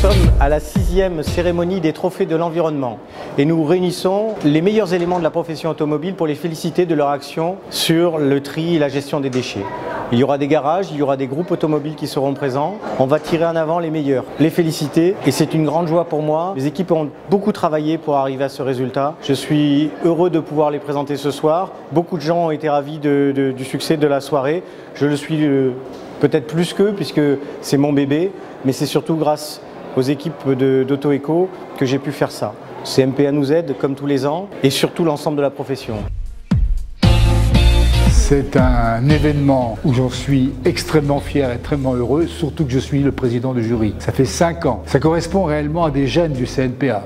sommes à la 6e cérémonie des trophées de l'environnement et nous réunissons les meilleurs éléments de la profession automobile pour les féliciter de leur action sur le tri et la gestion des déchets. Il y aura des garages, il y aura des groupes automobiles qui seront présents. On va tirer en avant les meilleurs, les féliciter et c'est une grande joie pour moi. Les équipes ont beaucoup travaillé pour arriver à ce résultat. Je suis heureux de pouvoir les présenter ce soir. Beaucoup de gens ont été ravis du succès de la soirée. Je le suis peut-être plus qu'eux puisque c'est mon bébé, mais c'est surtout grâce aux équipes d'Auto-Éco que j'ai pu faire ça. CNPA nous aide comme tous les ans et surtout l'ensemble de la profession. C'est un événement où j'en suis extrêmement fier et extrêmement heureux, surtout que je suis le président du jury. Ça fait 5 ans. Ça correspond réellement à des gènes du CNPA,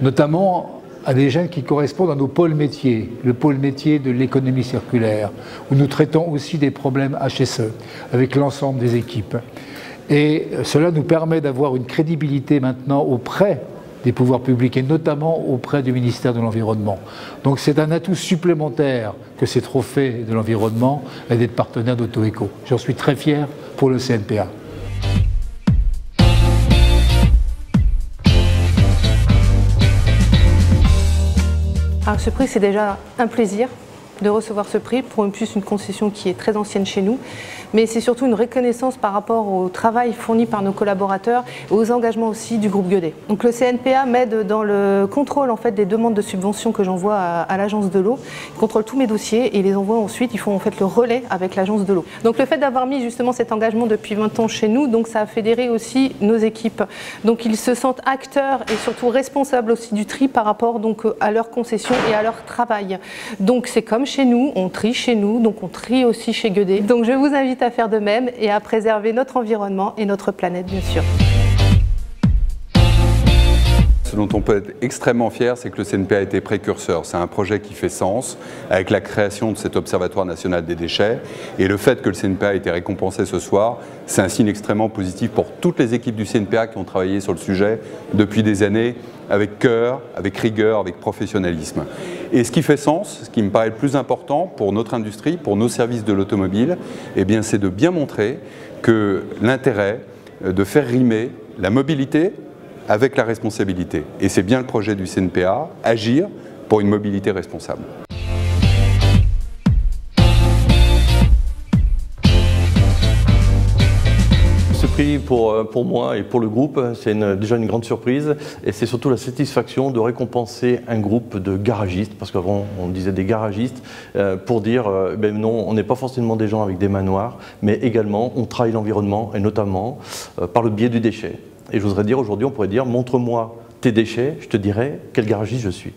notamment à des gènes qui correspondent à nos pôles métiers, le pôle métier de l'économie circulaire, où nous traitons aussi des problèmes HSE avec l'ensemble des équipes. Et cela nous permet d'avoir une crédibilité maintenant auprès des pouvoirs publics et notamment auprès du ministère de l'Environnement. Donc c'est un atout supplémentaire que ces trophées de l'environnement et d'être partenaire d'Auto-Éco. J'en suis très fier pour le CNPA. Alors, ce prix, c'est déjà un plaisir de recevoir ce prix pour une concession qui est très ancienne chez nous, mais c'est surtout une reconnaissance par rapport au travail fourni par nos collaborateurs et aux engagements aussi du groupe Gueudet. Donc le CNPA m'aide dans le contrôle en fait des demandes de subventions que j'envoie à l'agence de l'eau. Ils contrôlent tous mes dossiers et les envoient ensuite, ils font en fait le relais avec l'agence de l'eau. Donc le fait d'avoir mis justement cet engagement depuis 20 ans chez nous, donc ça a fédéré aussi nos équipes. Donc ils se sentent acteurs et surtout responsables aussi du tri par rapport donc à leur concession et à leur travail. Donc c'est comme chez nous, on trie chez nous, donc on trie aussi chez Gueudet. Donc je vous invite à faire de même et à préserver notre environnement et notre planète, bien sûr. Ce dont on peut être extrêmement fier, c'est que le CNPA a été précurseur. C'est un projet qui fait sens avec la création de cet Observatoire national des déchets. Et le fait que le CNPA ait été récompensé ce soir, c'est un signe extrêmement positif pour toutes les équipes du CNPA qui ont travaillé sur le sujet depuis des années, avec cœur, avec rigueur, avec professionnalisme. Et ce qui fait sens, ce qui me paraît le plus important pour notre industrie, pour nos services de l'automobile, eh bien, c'est de bien montrer que l'intérêt de faire rimer la mobilité avec la responsabilité. Et c'est bien le projet du CNPA, agir pour une mobilité responsable. Ce prix pour moi et pour le groupe, c'est déjà une grande surprise et c'est surtout la satisfaction de récompenser un groupe de garagistes, parce qu'avant on disait des garagistes, pour dire ben non, on n'est pas forcément des gens avec des manoirs, mais également on travaille l'environnement et notamment par le biais du déchet. Et je voudrais dire aujourd'hui, on pourrait dire montre-moi tes déchets, je te dirai quel garagiste je suis.